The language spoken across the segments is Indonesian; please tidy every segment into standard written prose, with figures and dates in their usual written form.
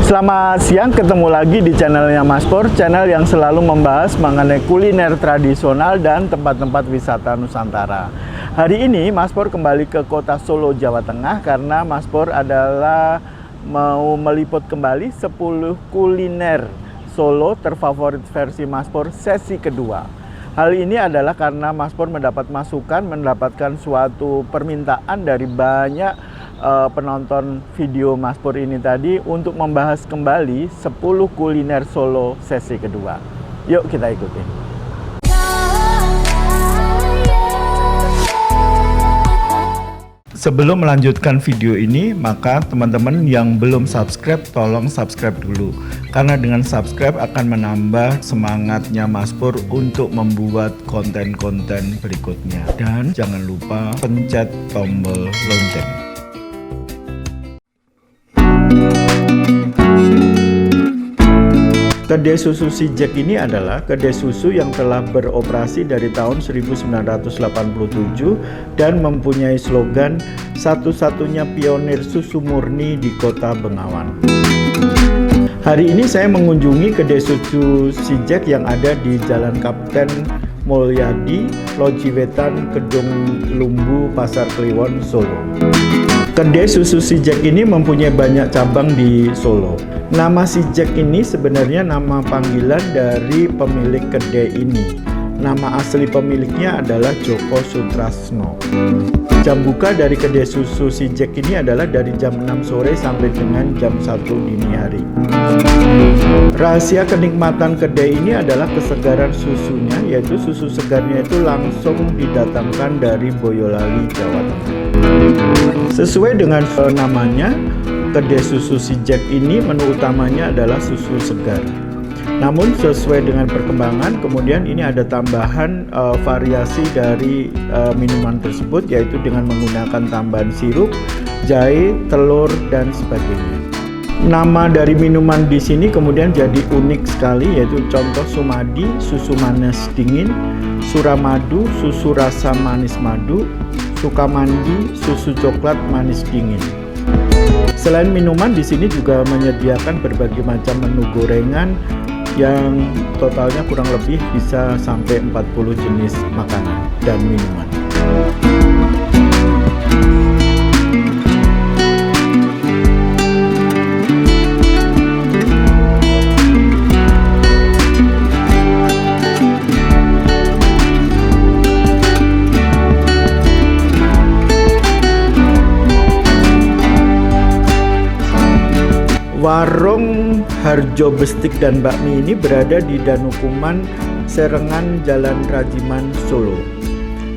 Selamat siang, ketemu lagi di channelnya Mas Pur, channel yang selalu membahas mengenai kuliner tradisional dan tempat-tempat wisata Nusantara. Hari ini Mas Pur kembali ke kota Solo, Jawa Tengah karena Mas Pur adalah mau meliput kembali 10 kuliner Solo terfavorit versi Mas Pur sesi kedua. Hal ini adalah karena Mas Pur mendapatkan suatu permintaan dari banyak penonton video Mas Pur ini tadi untuk membahas kembali 10 kuliner Solo sesi kedua. Yuk kita ikuti. Sebelum melanjutkan video ini, maka teman-teman yang belum subscribe, tolong subscribe dulu. Karena dengan subscribe akan menambah semangatnya Mas Pur untuk membuat konten-konten berikutnya. Dan jangan lupa pencet tombol lonceng. Kedai susu si Jack ini adalah kedai susu yang telah beroperasi dari tahun 1987 dan mempunyai slogan satu-satunya pionir susu murni di kota Bengawan. Hari ini saya mengunjungi kedai susu si Jack yang ada di Jalan Kapten Mulyadi, Loji Wetan, Kedung Lumbu, Pasar Kliwon, Solo. Kedai susu si Jack ini mempunyai banyak cabang di Solo. Nama si Jack ini sebenarnya nama panggilan dari pemilik kedai ini. Nama asli pemiliknya adalah Joko Sutrasno. Jam buka dari kedai susu si Jack ini adalah dari jam 6 sore sampai dengan jam 1 dini hari. Rahasia kenikmatan kedai ini adalah kesegaran susunya, yaitu susu segarnya itu langsung didatangkan dari Boyolali, Jawa Tengah. Sesuai dengan namanya, kedai susu si Jack ini menu utamanya adalah susu segar. Namun sesuai dengan perkembangan, kemudian ini ada tambahan variasi dari minuman tersebut, yaitu dengan menggunakan tambahan sirup, jahe, telur, dan sebagainya. Nama dari minuman di sini kemudian jadi unik sekali, yaitu contoh Sumadi, susu manis dingin, Suramadu, susu rasa manis madu, Sukamandi, susu coklat manis dingin. Selain minuman, di sini juga menyediakan berbagai macam menu gorengan yang totalnya kurang lebih bisa sampai 40 jenis makanan dan minuman. Warung Harjo Bestik dan Bakmi ini berada di Danukuman, Serengan, Jalan Rajiman, Solo,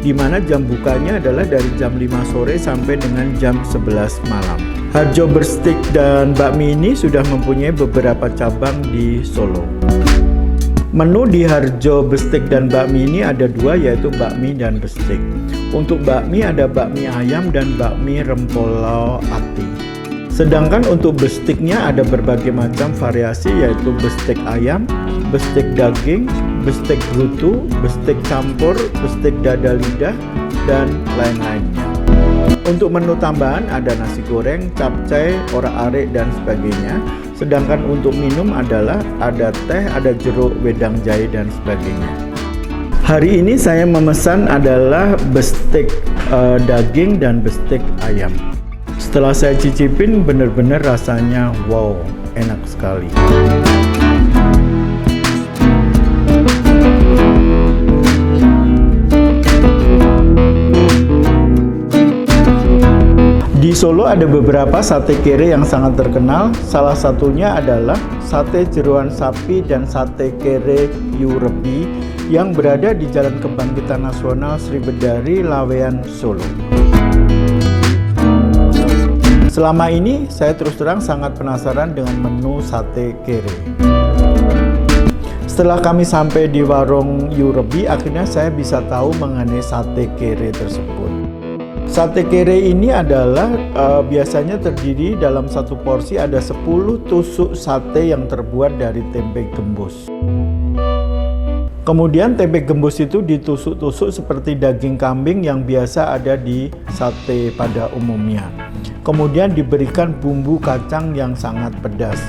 di mana jam bukanya adalah dari jam 5 sore sampai dengan jam 11 malam. Harjo Bestik dan Bakmi ini sudah mempunyai beberapa cabang di Solo. Menu di Harjo Bestik dan Bakmi ini ada dua, yaitu bakmi dan bestik. Untuk bakmi ada bakmi ayam dan bakmi rempolo ati. Sedangkan untuk bestiknya ada berbagai macam variasi, yaitu bestik ayam, bestik daging, bestik brutu, bestik campur, bestik dada lidah, dan lain-lainnya. Untuk menu tambahan ada nasi goreng, capcay, orak-arik, dan sebagainya. Sedangkan untuk minum adalah ada teh, ada jeruk, wedang jahe, dan sebagainya. Hari ini saya memesan adalah bestik daging dan bestik ayam. Setelah saya cicipin, benar-benar rasanya wow, enak sekali. Di Solo ada beberapa sate kere yang sangat terkenal. Salah satunya adalah sate jeroan sapi dan sate kere Yurebi yang berada di Jalan Kebangkitan Nasional Sribedari, Lawean, Solo. Selama ini saya terus terang sangat penasaran dengan menu sate kere. Setelah kami sampai di warung Yurebi, akhirnya saya bisa tahu mengenai sate kere tersebut. Sate kere ini adalah biasanya terdiri dalam satu porsi ada 10 tusuk sate yang terbuat dari tempe gembus. Kemudian tempe gembus itu ditusuk-tusuk seperti daging kambing yang biasa ada di sate pada umumnya. Kemudian diberikan bumbu kacang yang sangat pedas.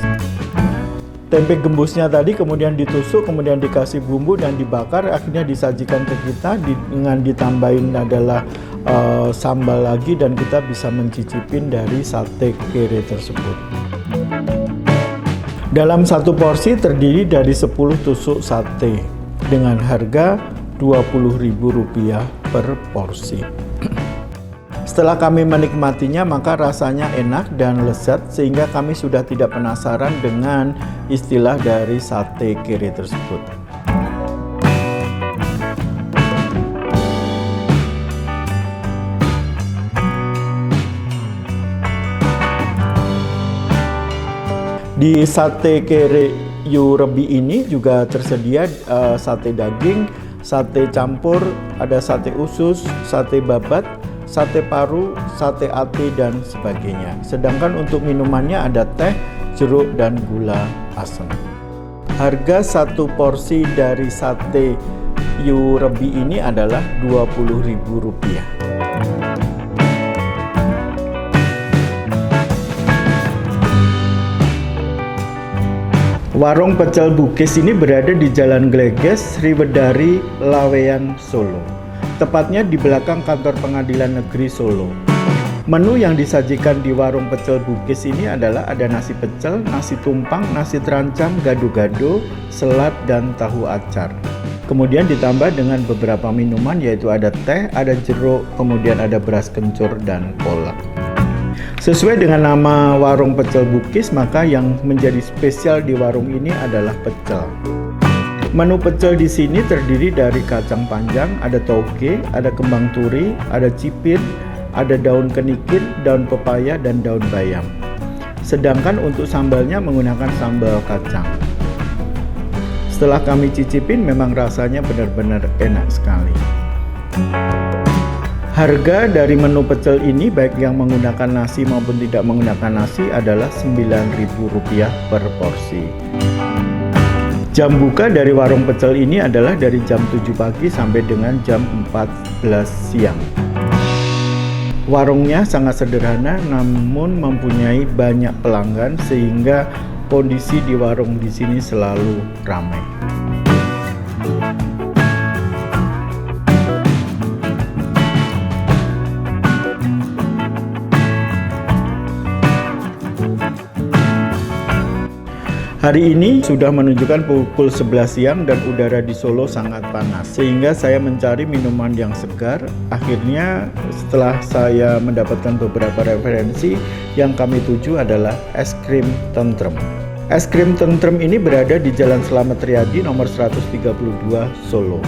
Tempe gembusnya tadi kemudian ditusuk, kemudian dikasih bumbu dan dibakar, akhirnya disajikan ke kita dengan ditambahin adalah sambal lagi, dan kita bisa mencicipin dari sate kere tersebut. Dalam satu porsi terdiri dari 10 tusuk sate dengan harga Rp20.000 per porsi. Setelah kami menikmatinya, maka rasanya enak dan lezat sehingga kami sudah tidak penasaran dengan istilah dari sate kere tersebut. Di sate kere Yu Rebi ini juga tersedia sate daging, sate campur, ada sate usus, sate babat, sate paru, sate ati, dan sebagainya. Sedangkan untuk minumannya ada teh, jeruk, dan gula asam. Harga satu porsi dari sate Yu Rebi ini adalah Rp20.000. Warung pecel Bugis ini berada di Jalan Gleges, Sriwedari, Laweyan, Solo. Tepatnya di belakang kantor Pengadilan Negeri Solo. Menu yang disajikan di warung pecel Bugis ini adalah ada nasi pecel, nasi tumpang, nasi terancam, gado-gado, selat, dan tahu acar. Kemudian ditambah dengan beberapa minuman, yaitu ada teh, ada jeruk, kemudian ada beras kencur, dan kolak. Sesuai dengan nama warung pecel Bugis, maka yang menjadi spesial di warung ini adalah pecel. Menu pecel di sini terdiri dari kacang panjang, ada toge, ada kembang turi, ada cipir, ada daun kenikir, daun pepaya, dan daun bayam. Sedangkan untuk sambalnya menggunakan sambal kacang. Setelah kami cicipin, memang rasanya benar-benar enak sekali. Harga dari menu pecel ini baik yang menggunakan nasi maupun tidak menggunakan nasi adalah Rp9.000 per porsi. Jam buka dari warung pecel ini adalah dari jam 7 pagi sampai dengan jam 14 siang. Warungnya sangat sederhana namun mempunyai banyak pelanggan sehingga kondisi di warung di sini selalu ramai. Hari ini sudah menunjukkan pukul 11 siang dan udara di Solo sangat panas, sehingga saya mencari minuman yang segar. Akhirnya setelah saya mendapatkan beberapa referensi, yang kami tuju adalah es krim tentrem. Es krim tentrem ini berada di Jalan Slamet Riyadi nomor 132 Solo.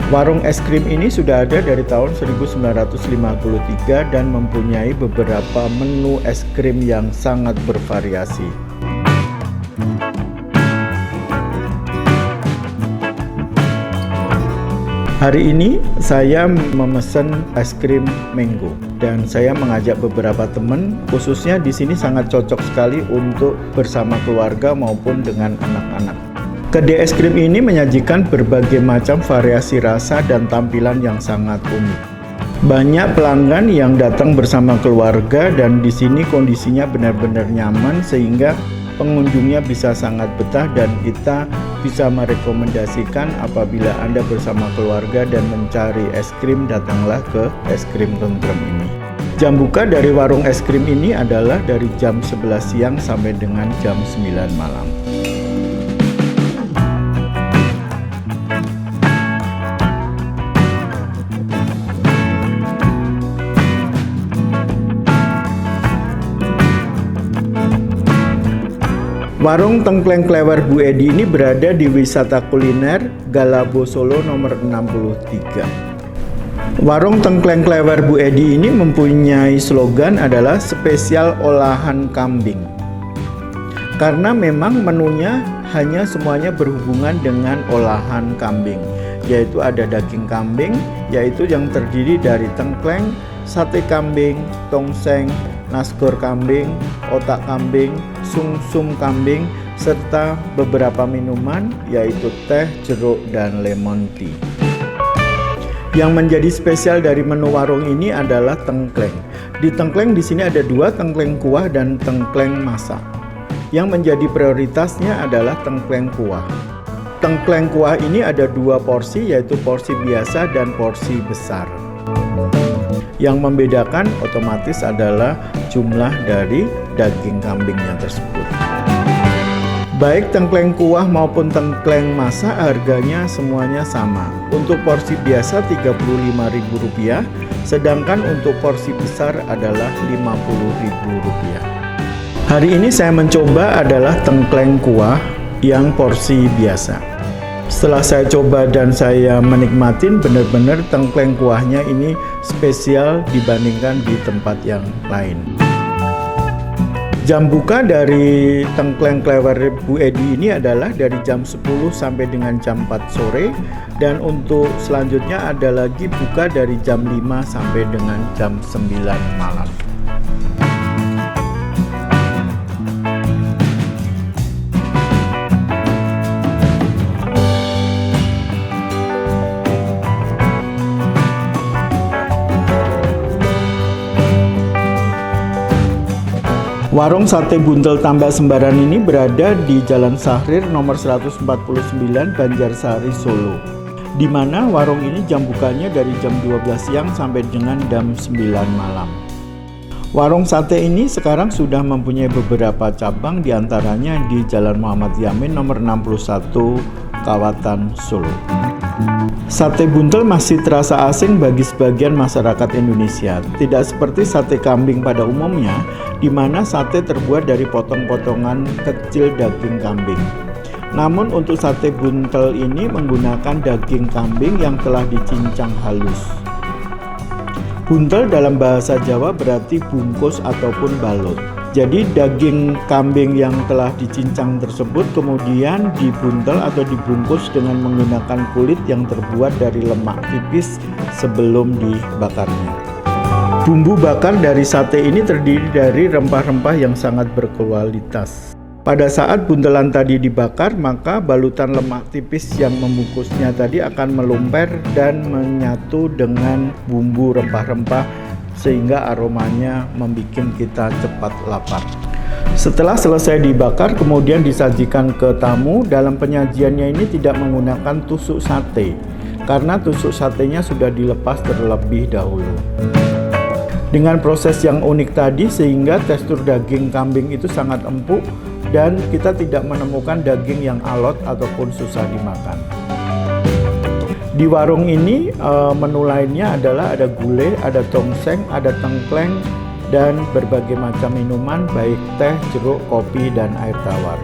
Warung es krim ini sudah ada dari tahun 1953 dan mempunyai beberapa menu es krim yang sangat bervariasi. Hari ini saya memesan es krim mango dan saya mengajak beberapa teman, khususnya di sini sangat cocok sekali untuk bersama keluarga maupun dengan anak-anak. Kedai es krim ini menyajikan berbagai macam variasi rasa dan tampilan yang sangat unik. Banyak pelanggan yang datang bersama keluarga dan di sini kondisinya benar-benar nyaman sehingga pengunjungnya bisa sangat betah dan kita bisa merekomendasikan apabila Anda bersama keluarga dan mencari es krim, datanglah ke es krim tentrem ini. Jam buka dari warung es krim ini adalah dari jam 11 siang sampai dengan jam 9 malam. Warung Tengkleng Klewer Bu Edi ini berada di wisata kuliner Galabo Solo nomor 63. Warung Tengkleng Klewer Bu Edi ini mempunyai slogan adalah spesial olahan kambing. Karena memang menunya hanya semuanya berhubungan dengan olahan kambing, yaitu ada daging kambing, yaitu yang terdiri dari tengkleng, sate kambing, tongseng, nasgor kambing, otak kambing, sumsum kambing, serta beberapa minuman yaitu teh, jeruk, dan lemon tea. Yang menjadi spesial dari menu warung ini adalah tengkleng. Di tengkleng di sini ada dua, tengkleng kuah dan tengkleng masak. Yang menjadi prioritasnya adalah tengkleng kuah. Tengkleng kuah ini ada dua porsi, yaitu porsi biasa dan porsi besar. Yang membedakan otomatis adalah jumlah dari daging kambingnya tersebut. Baik tengkleng kuah maupun tengkleng masak harganya semuanya sama. Untuk porsi biasa Rp35.000, sedangkan untuk porsi besar adalah Rp50.000. Hari ini saya mencoba adalah tengkleng kuah yang porsi biasa. Setelah saya coba dan saya menikmatin, benar-benar tengkleng kuahnya ini spesial dibandingkan di tempat yang lain. Jam buka dari tengkleng klewer Bu Edi ini adalah dari jam 10 sampai dengan jam 4 sore, dan untuk selanjutnya ada lagi buka dari jam 5 sampai dengan jam 9 malam. Warung Sate Buntel Tambak Sembaran ini berada di Jalan Sahrir nomor 149 Banjarsari, Solo. Di mana warung ini jam bukanya dari jam 12 siang sampai dengan jam 9 malam. Warung sate ini sekarang sudah mempunyai beberapa cabang, diantaranya di Jalan Muhammad Yamin nomor 61 Kawatan, Solo. Sate buntel masih terasa asing bagi sebagian masyarakat Indonesia. Tidak seperti sate kambing pada umumnya, di mana sate terbuat dari potong-potongan kecil daging kambing. Namun untuk sate buntel ini menggunakan daging kambing yang telah dicincang halus. Buntel dalam bahasa Jawa berarti bungkus ataupun balot. Jadi daging kambing yang telah dicincang tersebut kemudian dibuntel atau dibungkus dengan menggunakan kulit yang terbuat dari lemak tipis sebelum dibakarnya. Bumbu bakar dari sate ini terdiri dari rempah-rempah yang sangat berkualitas. Pada saat buntelan tadi dibakar, maka balutan lemak tipis yang membungkusnya tadi akan melumper dan menyatu dengan bumbu rempah-rempah sehingga aromanya membuat kita cepat lapar. Setelah selesai dibakar, kemudian disajikan ke tamu. Dalam penyajiannya ini tidak menggunakan tusuk sate, karena tusuk satenya sudah dilepas terlebih dahulu. Dengan proses yang unik tadi, sehingga tekstur daging kambing itu sangat empuk dan kita tidak menemukan daging yang alot ataupun susah dimakan. Di warung ini menu lainnya adalah ada gulai, ada tongseng, ada tengkleng, dan berbagai macam minuman baik teh, jeruk, kopi, dan air tawar.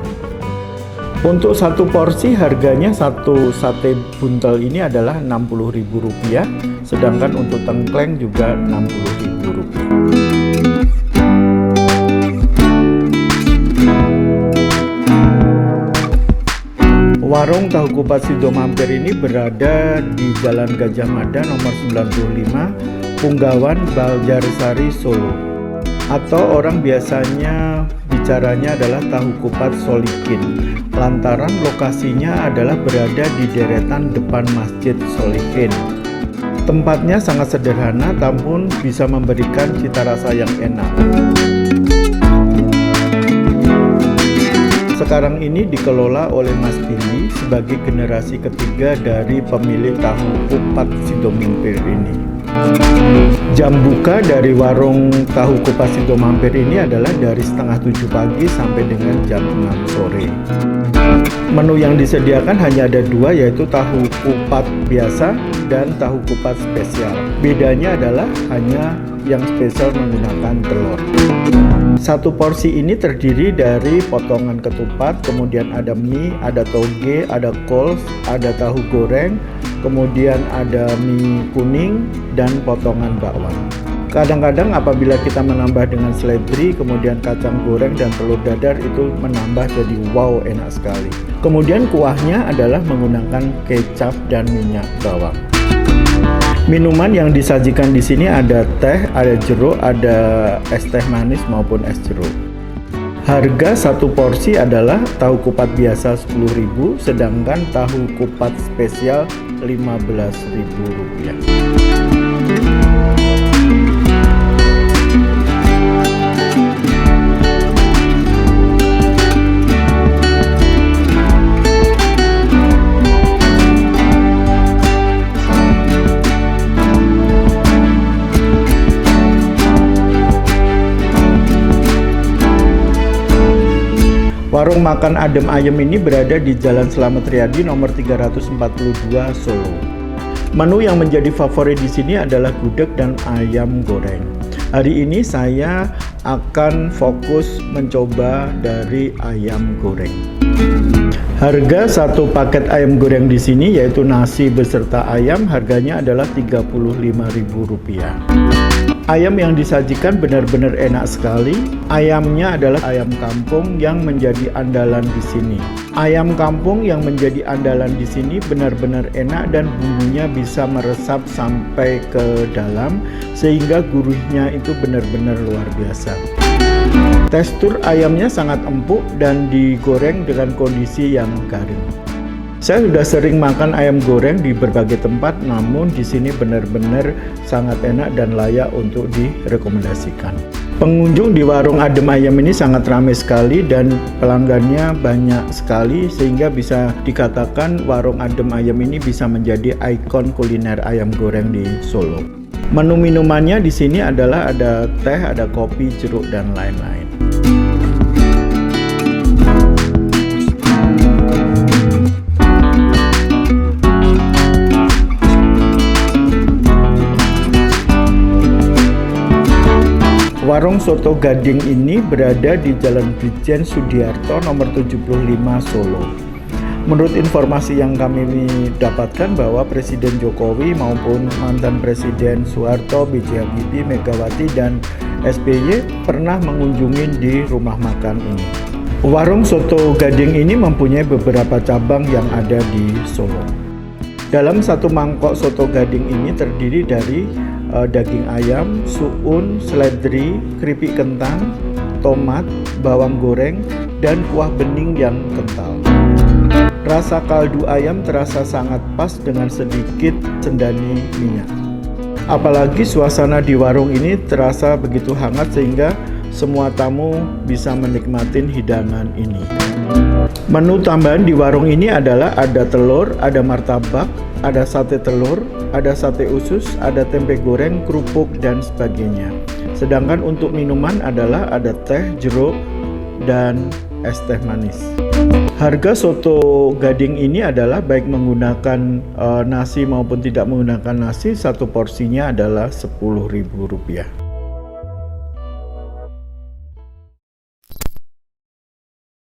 Untuk satu porsi harganya satu sate buntel ini adalah Rp60.000, sedangkan untuk tengkleng juga Rp60.000. Warung Tahu Kupat Sido Mampir ini berada di Jalan Gajah Mada nomor 95, Punggawan, Banjarsari, Solo. Atau orang biasanya bicaranya adalah Tahu Kupat Solikin, lantaran lokasinya adalah berada di deretan depan Masjid Solikin. Tempatnya sangat sederhana namun bisa memberikan cita rasa yang enak. Sekarang ini dikelola oleh Mas Billy sebagai generasi ketiga dari pemilik Tahu Kupat Sido Mampir ini. Jam buka dari warung Tahu Kupat Sido Mampir ini adalah dari setengah 7 pagi sampai dengan jam 6 sore. Menu yang disediakan hanya ada dua, yaitu tahu kupat biasa dan tahu kupat spesial. Bedanya adalah hanya yang spesial menggunakan telur. Satu porsi ini terdiri dari potongan ketupat, kemudian ada mie, ada toge, ada kol, ada tahu goreng, kemudian ada mie kuning, dan potongan bakwan. Kadang-kadang apabila kita menambah dengan seledri, kemudian kacang goreng dan telur dadar, itu menambah jadi wow, enak sekali. Kemudian kuahnya adalah menggunakan kecap dan minyak bawang. Minuman yang disajikan di sini ada teh, ada jeruk, ada es teh manis maupun es jeruk. Harga satu porsi adalah tahu kupat biasa Rp10.000, sedangkan tahu kupat spesial Rp15.000. Warung makan Adem Ayem ini berada di Jalan Slamet Riyadi nomor 342 Solo. Menu yang menjadi favorit di sini adalah gudeg dan ayam goreng. Hari ini saya akan fokus mencoba dari ayam goreng. Harga satu paket ayam goreng di sini yaitu nasi beserta ayam harganya adalah Rp35.000. Ayam yang disajikan benar-benar enak sekali. Ayamnya adalah ayam kampung yang menjadi andalan di sini. Ayam kampung yang menjadi andalan di sini benar-benar enak dan bumbunya bisa meresap sampai ke dalam sehingga gurihnya itu benar-benar luar biasa. Tekstur ayamnya sangat empuk dan digoreng dengan kondisi yang garing. Saya sudah sering makan ayam goreng di berbagai tempat, namun di sini benar-benar sangat enak dan layak untuk direkomendasikan. Pengunjung di warung Adem Ayem ini sangat ramai sekali dan pelanggannya banyak sekali sehingga bisa dikatakan warung Adem Ayem ini bisa menjadi ikon kuliner ayam goreng di Solo. Menu minumannya di sini adalah ada teh, ada kopi, jeruk dan lain-lain. Warung Soto Gading ini berada di Jalan Brigjen Sudiarto nomor 75 Solo. Menurut informasi yang kami dapatkan bahwa Presiden Jokowi maupun mantan Presiden Soeharto, B.J. Habibie, Megawati dan SBY pernah mengunjungi di rumah makan ini. Warung Soto Gading ini mempunyai beberapa cabang yang ada di Solo. Dalam satu mangkok soto gading ini terdiri dari daging ayam, suun, seledri, keripik kentang, tomat, bawang goreng, dan kuah bening yang kental. Rasa kaldu ayam terasa sangat pas dengan sedikit sendani minyak. Apalagi suasana di warung ini terasa begitu hangat sehingga semua tamu bisa menikmati hidangan ini. Menu tambahan di warung ini adalah ada telur, ada martabak, ada sate telur, ada sate usus, ada tempe goreng, kerupuk, dan sebagainya. Sedangkan untuk minuman adalah ada teh, jeruk, dan es teh manis. Harga soto gading ini adalah baik menggunakan nasi maupun tidak menggunakan nasi, satu porsinya adalah Rp10.000.